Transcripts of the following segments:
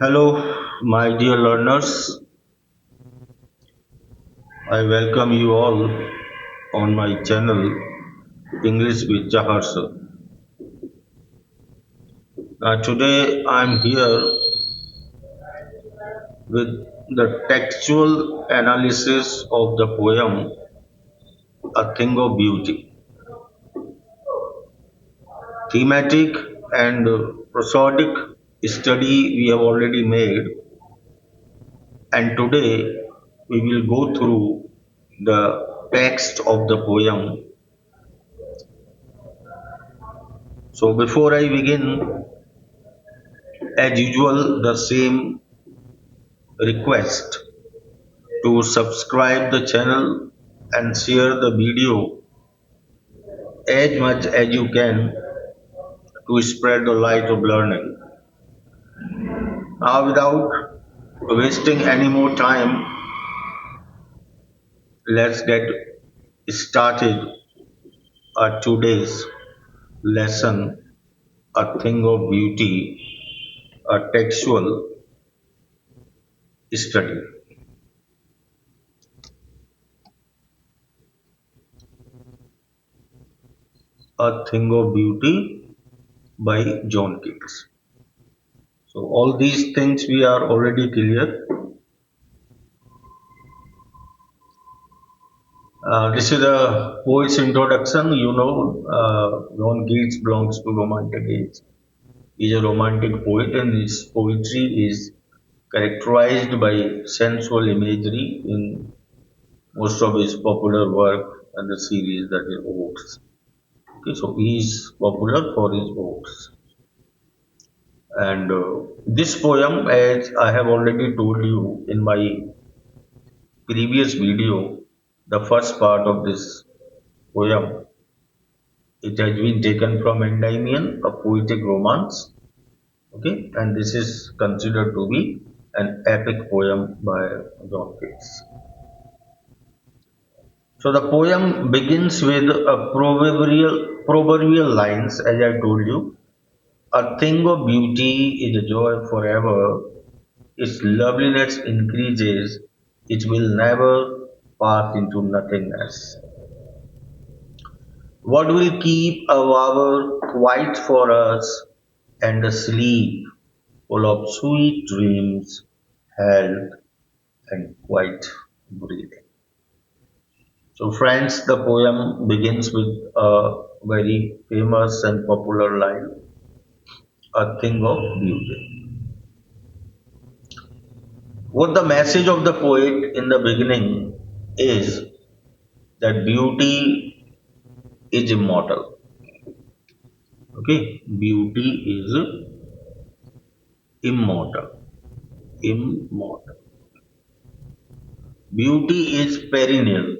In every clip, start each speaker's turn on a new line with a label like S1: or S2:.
S1: Hello, my dear learners. I welcome you all on my channel English with Jahar sir. Today I'm here with the textual analysis of the poem A Thing of Beauty. Thematic and prosodic study we have already made, and today we will go through the text of the poem. So before I begin, as usual, the same request to subscribe the channel and share the video as much as you can to spread the light of learning. Now, without wasting any more time, let's get started our today's lesson, A Thing of Beauty, a textual study. A Thing of Beauty by John Keats. So all these things we are already clear. This is a poet's introduction. John Keats belongs to Romantic age. He's a romantic poet, and his poetry is characterized by sensual imagery in most of his popular work and the series that is odes. Okay, so he is popular for his odes. And this poem, as I have already told you in my previous video, the first part of this poem, it has been taken from Endymion, a poetic romance. Okay, and this is considered to be an epic poem by John Keats. So the poem begins with a proverbial lines, as I told you. A thing of beauty is a joy forever. Its loveliness increases. It will never pass into nothingness. What will keep a hour quiet for us and a sleep full of sweet dreams, health, and quiet breathing? So, friends, the poem begins with a very famous and popular line, A Thing of Beauty. What the message of the poet in the beginning is that beauty is immortal. Okay, beauty is immortal. Immortal. Beauty is perennial.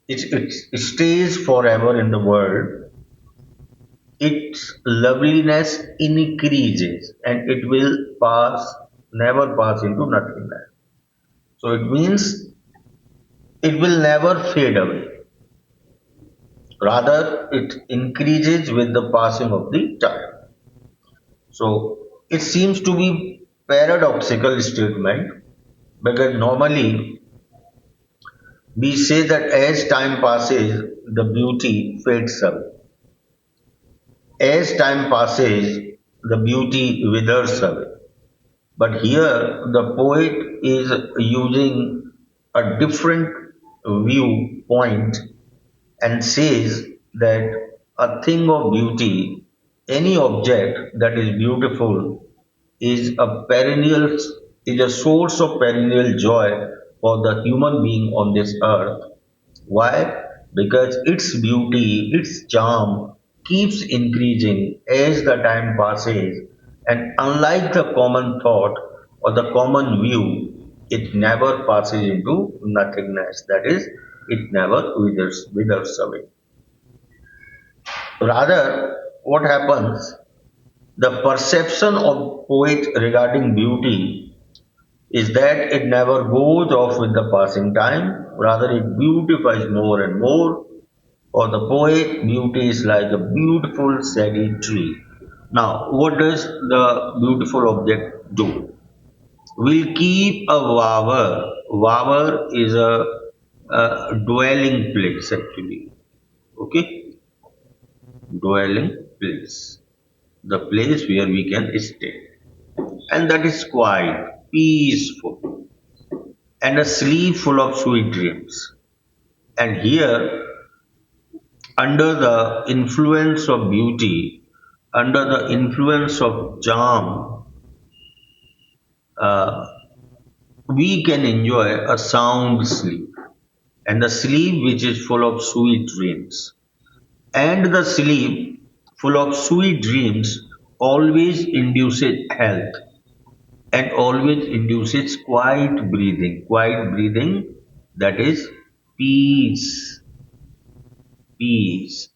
S1: It stays forever in the world. Its loveliness increases and it will never pass into nothingness. So it means it will never fade away. Rather, it increases with the passing of the time. So it seems to be paradoxical statement because normally we say that as time passes, the beauty fades away. As time passes, the beauty withers away. But here, the poet is using a different viewpoint and says that a thing of beauty, any object that is beautiful, is a perennial, is a source of perennial joy for the human being on this earth. Why? Because its beauty, its charm keeps increasing as the time passes, and unlike the common thought or the common view, it never passes into nothingness. That is, it never withers away. Rather, what happens? The perception of poet regarding beauty is that it never goes off with the passing time, rather it beautifies more and more. For the poet, beauty is like a beautiful shady tree. Now, what does the beautiful object do? will keep a vower. Vower is a dwelling place actually. Okay, dwelling place, the place where we can stay, and that is quiet, peaceful, and a sleep full of sweet dreams. And here, under the influence of beauty, under the influence of charm, uh, we can enjoy a sound sleep, and the sleep which is full of sweet dreams. And the sleep full of sweet dreams always induces health and always induces quiet breathing, that is peace, peace,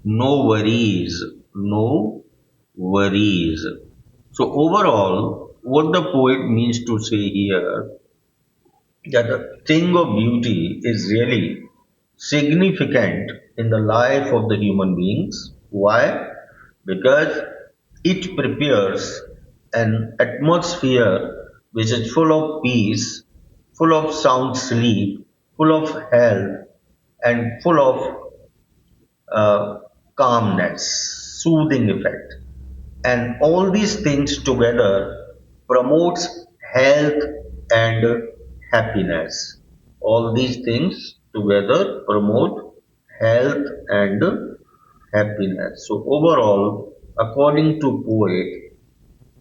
S1: no worries, no worries. So, overall, what the poet means to say here that the thing of beauty is really significant in the life of the human beings. Why? Because it prepares an atmosphere which is full of peace, full of sound sleep, full of health, and full of uh, calmness, soothing effect. And all these things together promotes health and happiness. All these things together promote health and happiness. So overall, according to poet,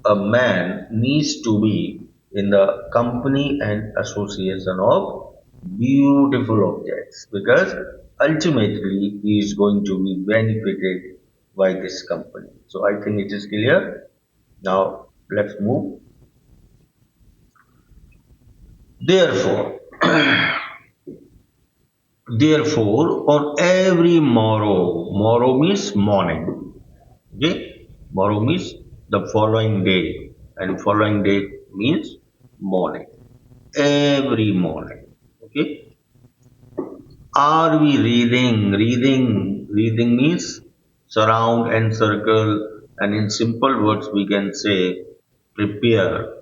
S1: a man needs to be in the company and association of beautiful objects because ultimately he is going to be benefited by this company. So I think it is clear. Now let's move. Therefore, on every morrow, morrow means morning. Okay, morrow means the following day, and following day means morning. Every morning. Okay, are we reading? Reading means surround and circle, and in simple words, we can say prepare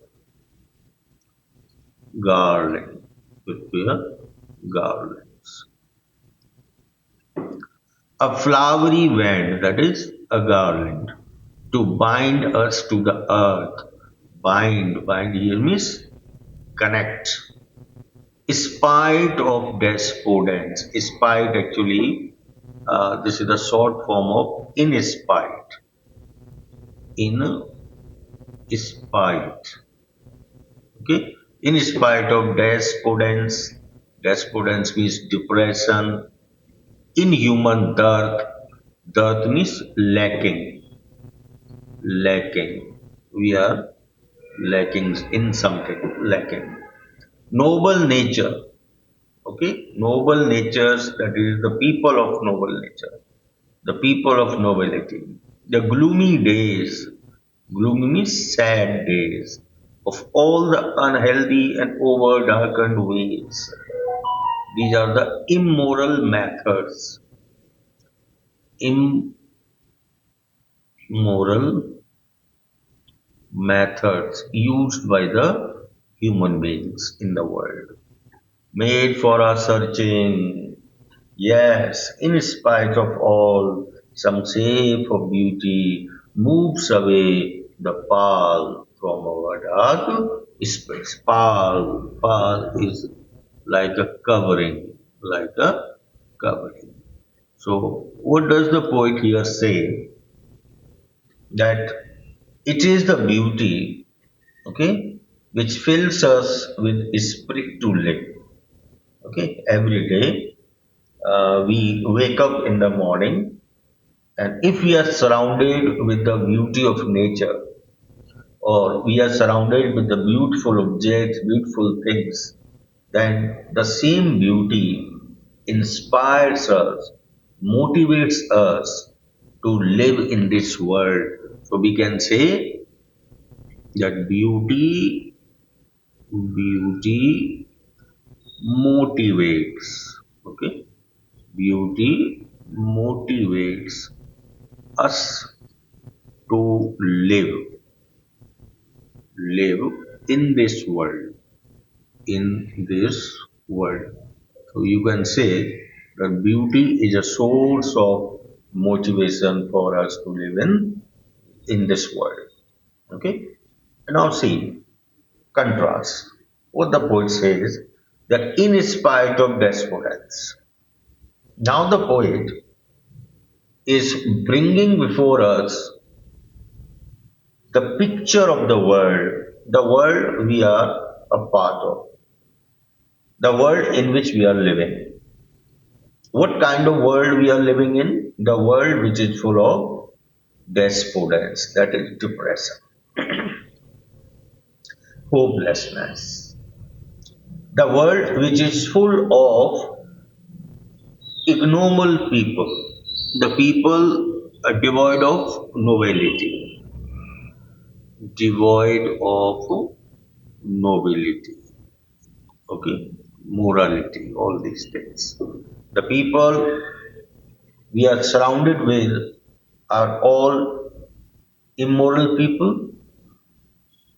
S1: garland. Prepare garlands. A flowery wand, that is a garland, to bind us to the earth. Bind here means connect. Spite of despondence. Spite actually, this is the short form of in spite. In spite. Okay. In spite of despondence. Despondence means depression. Inhuman dearth. Dearth means lacking. Lacking. We are lacking in something. Lacking. Noble nature. Okay. Noble natures, that is the people of noble nature. The people of nobility. The gloomy means sad days, of all the unhealthy and over darkened ways. These are the immoral methods used by the human beings in the world, made for our searching. Yes, in spite of all, some shape of beauty moves away the pall from our dark space. Pall is like a covering, like a covering. So, what does the poet here say? That it is the beauty, okay, which fills us with spirit to live. Okay, every day we wake up in the morning, and if we are surrounded with the beauty of nature, or we are surrounded with the beautiful objects, beautiful things, then the same beauty inspires us, motivates us to live in this world. So we can say that beauty motivates. Okay, beauty motivates us to live. in this world. In this world. So you can say that beauty is a source of motivation for us to live in this world. Okay? And now see, contrast. What the poet says that in spite of despots, now the poet is bringing before us the picture of the world we are a part of, the world in which we are living. What kind of world we are living in? The world which is full of despots, that is depression, hopelessness. The world which is full of ignoble people, the people are devoid of nobility, devoid of nobility, okay, morality, all these things. The people we are surrounded with are all immoral people.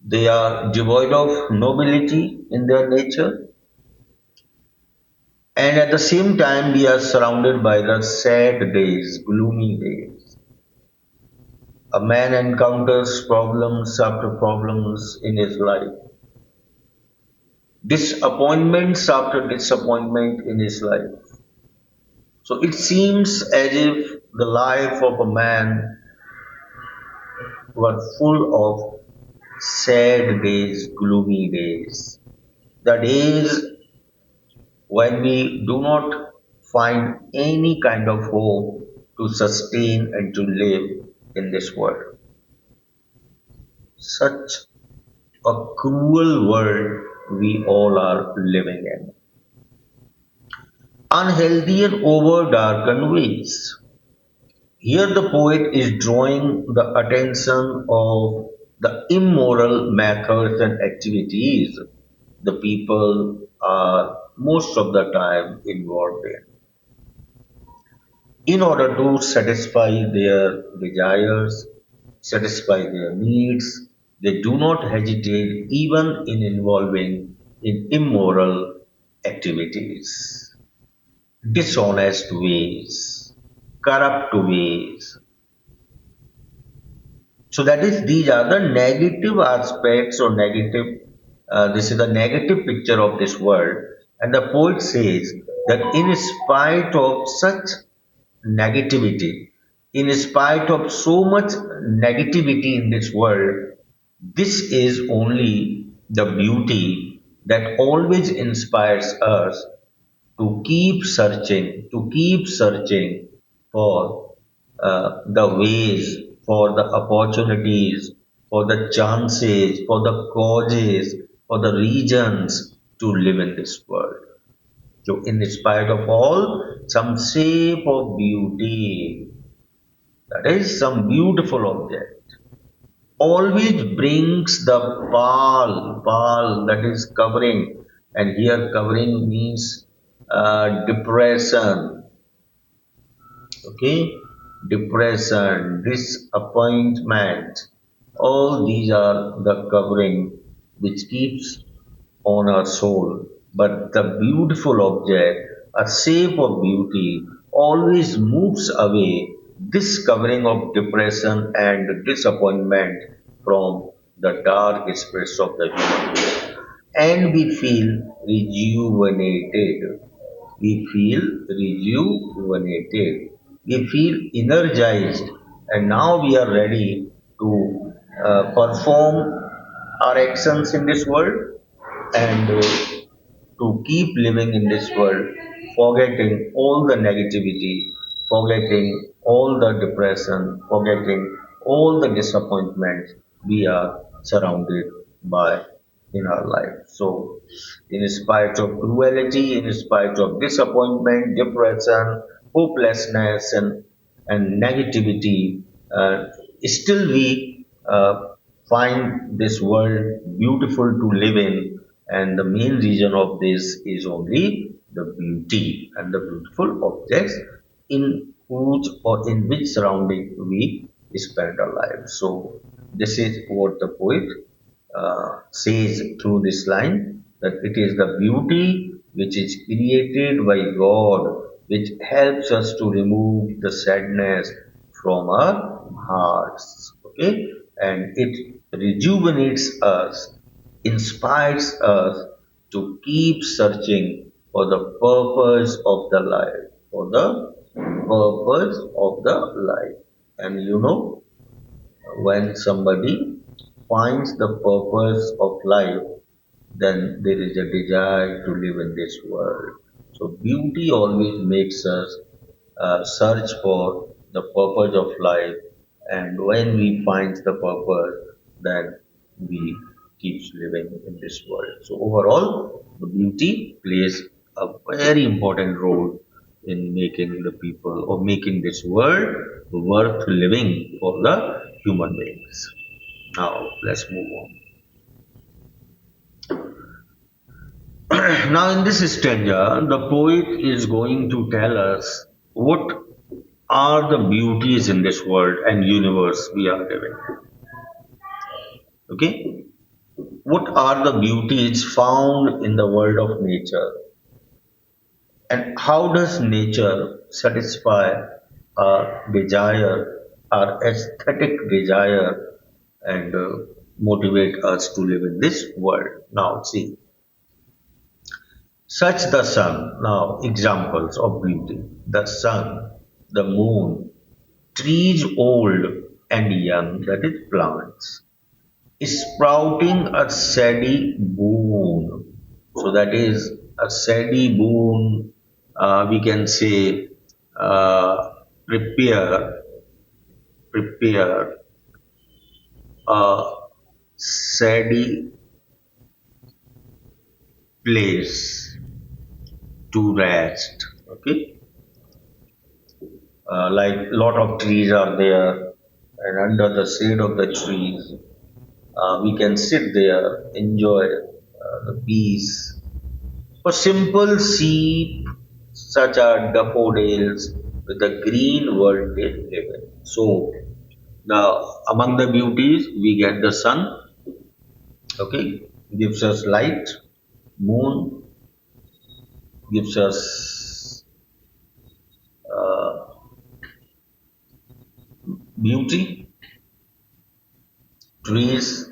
S1: They are devoid of nobility in their nature, and at the same time, we are surrounded by the sad days, gloomy days. A man encounters problems after problems in his life, disappointments after disappointment in his life. So it seems as if the life of a man was full of sad days, gloomy days. The days when we do not find any kind of hope to sustain and to live in this world. Such a cruel world we all are living in. Unhealthy and over darkened ways. Here the poet is drawing the attention of the immoral methods and activities the people are most of the time involved in. In order to satisfy their desires, satisfy their needs, they do not hesitate even in involving in immoral activities, dishonest ways, corrupt ways. So that is these are the negative aspects or negative. This is the negative picture of this world, and the poet says that in spite of such negativity, in spite of so much negativity in this world, this is only the beauty that always inspires us to keep searching for the ways, for the opportunities, for the chances, for the causes, for the reasons to live in this world. So, in spite of all, some shape of beauty, that is, some beautiful object, always brings the pall, that is covering, and here covering means depression, okay, depression, disappointment. All these are the covering which keeps on our soul. But the beautiful object, a shape of beauty, always moves away this covering of depression and disappointment from the dark spirits of the human being. And we feel rejuvenated. We feel rejuvenated. We feel energized. And now we are ready to perform our actions in this world and to keep living in this world, forgetting all the negativity, forgetting all the depression, forgetting all the disappointments we are surrounded by in our life. So, in spite of cruelty, in spite of disappointment, depression, hopelessness, and negativity, still we find this world beautiful to live in, and the main reason of this is only the beauty and the beautiful objects in whose or in which surrounding we spend our lives. So, this is what the poet says through this line that it is the beauty which is created by God which helps us to remove the sadness from our hearts. Okay, and it rejuvenates us, inspires us to keep searching for the purpose of the life, for the purpose of the life. And when somebody finds the purpose of life, then there is a desire to live in this world. So beauty always makes us search for the purpose of life, and when we find the purpose, then we keeps living in this world. So overall, the beauty plays a very important role in making the people or making this world worth living for the human beings. Now let's move on. Now, in this stanza, the poet is going to tell us what are the beauties in this world and universe we are living. Okay? What are the beauties found in the world of nature? And how does nature satisfy our desire, our aesthetic desire, and motivate us to live in this world? Now, see, such the sun. Now, examples of beauty: the sun, the moon, trees old and young, that is, plants, sprouting a saddy boon. So, that is a saddy boon, we can say, uh, prepare, prepare a saddy place to rest. Okay, like lot of trees are there, and under the shade of the trees, we can sit there, enjoy the peace. For simple sheep, such are daffodils with the green world they live in. So, now among the beauties, we get the sun, okay, gives us light, moon gives us uh, beauty, trees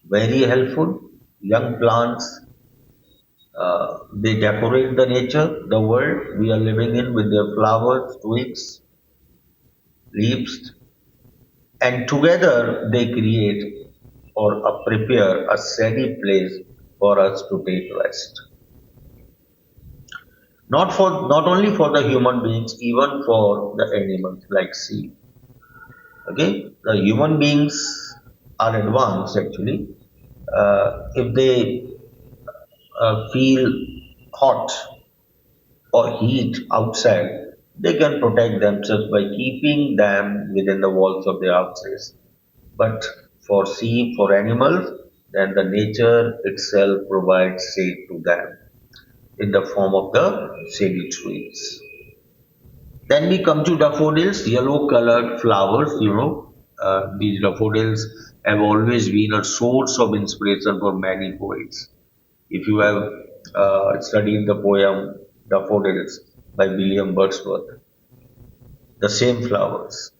S1: very helpful, young plants, they decorate the nature, the world we are living in with their flowers, twigs, leaves, and together they create or prepare a steady place for us to take rest. Not only for the human beings, even for the animals like sea. Okay, the human beings are advanced actually. If they feel hot or heat outside, they can protect themselves by keeping them within the walls of their houses. But for sheep, for animals, then the nature itself provides shade to them in the form of the shady trees. Then we come to daffodils, yellow colored flowers. These daffodils have always been a source of inspiration for many poets. If you have studied the poem Daffodils by William Wordsworth, the same flowers.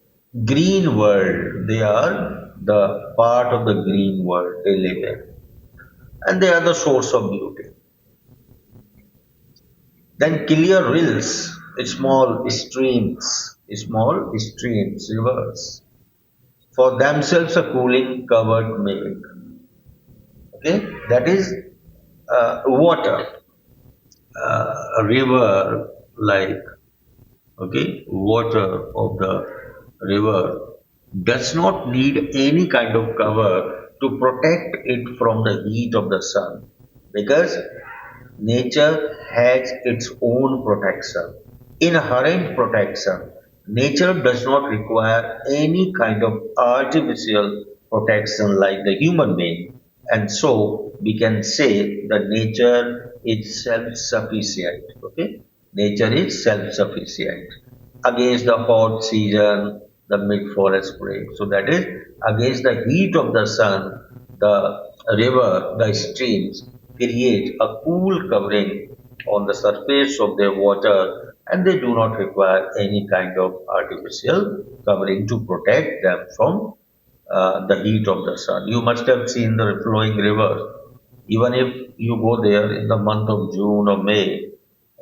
S1: Green world, they are the part of the green world they live in, and they are the source of beauty. Then clear rills, small streams, rivers, for themselves a cooling covered make. Okay, that is water, a river like, okay, water of the river does not need any kind of cover to protect it from the heat of the sun, because nature has its own protection, inherent protection. Nature does not require any kind of artificial protection like the human being, and so we can say that nature is self-sufficient. Okay, nature is self-sufficient against the hot season, the mid-forest spring. So that is against the heat of the sun. The river, the streams create a cool covering on the surface of their water, and they do not require any kind of artificial covering to protect them from the heat of the sun. You must have seen the flowing rivers. Even if you go there in the month of June or May,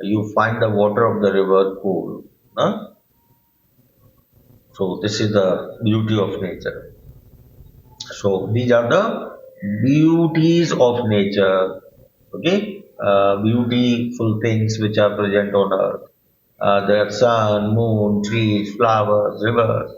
S1: you find the water of the river cool. Huh? So this is the beauty of nature. So these are the beauties of nature. Okay, beautiful things which are present on earth. The sun, moon, trees, flowers, rivers.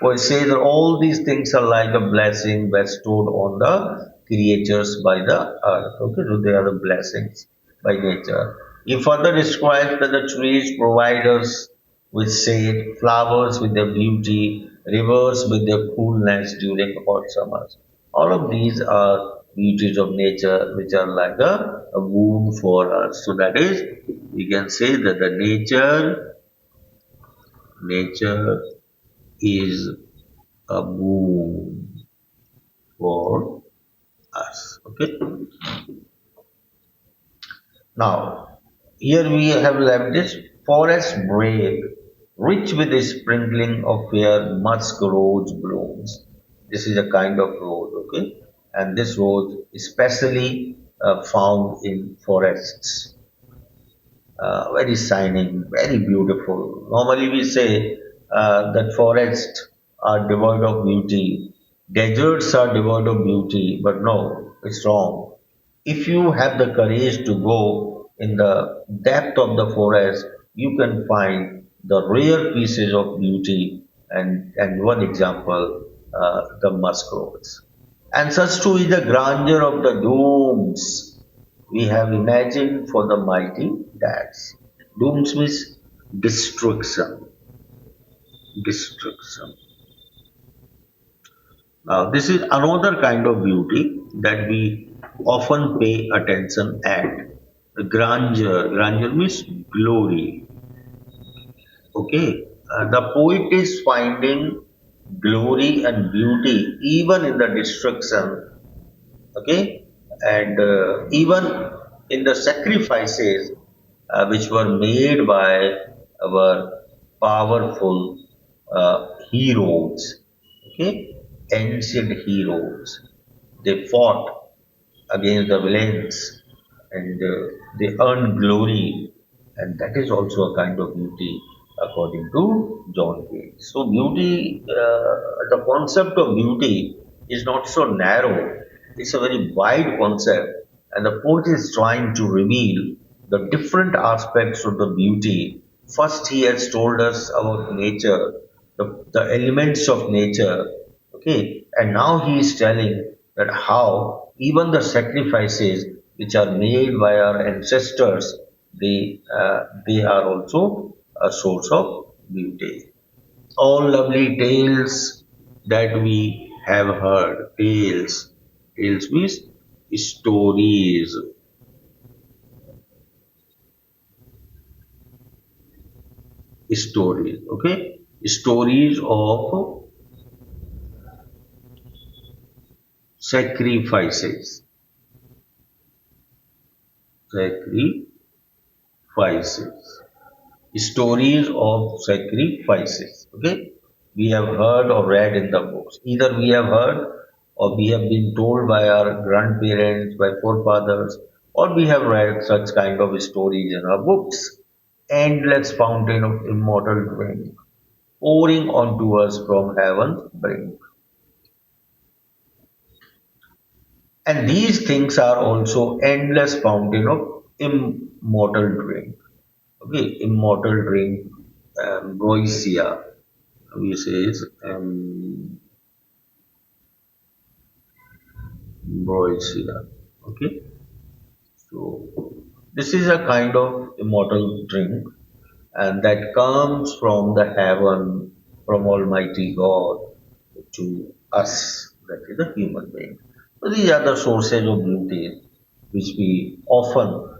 S1: We say that all these things are like a blessing bestowed on the creatures by the earth. Okay, so they are the blessings by nature. He further describes that the trees provide us with shade, flowers with their beauty, rivers with their coolness during hot summers. All of these are beauties of nature which are like a boon for us. So that is, we can say that the nature is a boon for us. Okay. Now, here we have left this forest brave, rich with a sprinkling of fair musk rose blooms. This is a kind of rose, okay? And this rose is specially found in forests. Very shining, very beautiful. Normally, we say that forests are devoid of beauty, deserts are devoid of beauty, but no, it's wrong. If you have the courage to go in the depth of the forest, you can find the rare pieces of beauty, and one example, the muskrats. And such too is the grandeur of the domes we have imagined for the mighty gods. Dooms means destruction, destruction. Now, this is another kind of beauty that we often pay attention at. Grandeur, grandeur means glory. Okay, the poet is finding glory and beauty even in the destruction. Okay, and even in the sacrifices which were made by our powerful heroes, okay, ancient heroes. They fought against the villains and they earned glory, and that is also a kind of beauty according to John Keats. So, beauty, the concept of beauty is not so narrow, it's a very wide concept, and the poet is trying to reveal the different aspects of the beauty. First, he has told us about nature, the elements of nature, okay, and now he is telling that how even the sacrifices which are made by our ancestors, they are also a source of beauty. All lovely tales that we have heard, tales means stories, stories, okay, stories of sacrifices, sacrifices. Stories of sacrifices. Okay, we have heard or read in the books. Either we have heard or we have been told by our grandparents, by forefathers, or we have read such kind of stories in our books. Endless fountain of immortal drink pouring onto us from heaven's brink. And these things are also endless fountain of immortal drink. Okay, immortal drink, ambrosia. We say is ambrosia. Okay, so this is a kind of immortal drink, and that comes from the heaven, from Almighty God to us, that is the human being. So these are the sources of beauty which we often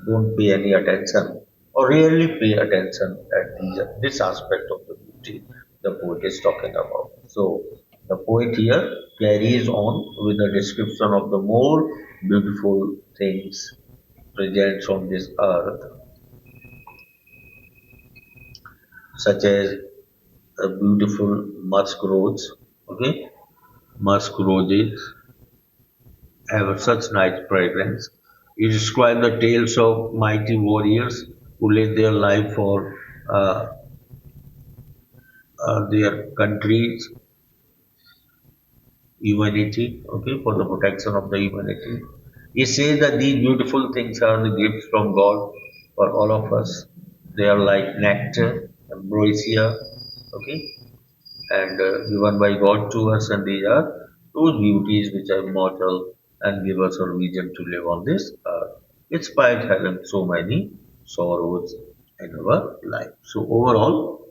S1: don't pay any attention or rarely pay attention at this aspect of the beauty the poet is talking about. So The poet here carries on with a description of the more beautiful things present on this earth, such as beautiful musk rose. Okay, musk roses have such nice fragrance. It describes the tales of mighty warriors who laid their life for uh, their countries humanity, okay, for the protection of the humanity. He says that these beautiful things are the gifts from God for all of us. They are like nectar, ambrosia, okay, and given by God to us, and these are those beauties which are immortal and give us a reason to live on this earth, despite having so many sorrows in our life. So overall,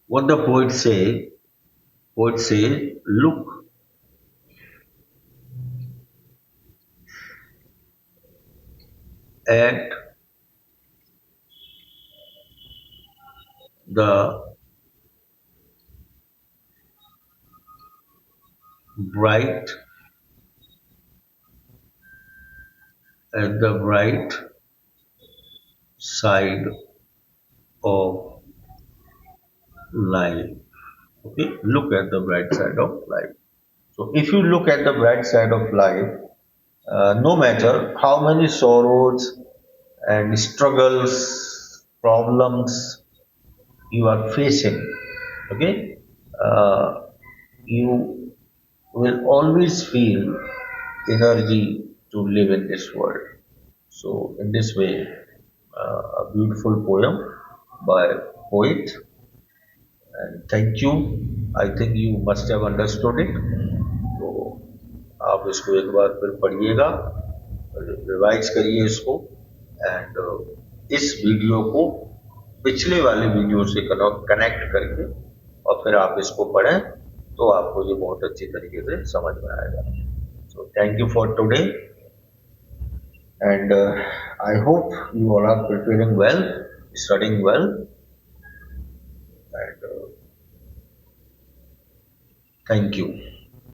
S1: what the poet say, look at the bright bright side of life. Okay, look at the bright side of life. So if you look at the bright side of life, no matter how many sorrows and struggles, problems you are facing, okay, uh, you will always feel energy to live in this world. So in this way, a beautiful poem by poet. And thank you. I think you must have understood it. तो आप इसको एक बार फिर पढ़िएगा, revise करिए इसको, and इस video को पिछले वाले वीडियो से कनेक्ट करके और फिर आप इसको पढ़ें तो आपको ये बहुत अच्छी तरीके से समझ में आएगा. So thank you for today, and I hope you all are preparing well, studying well, and thank you.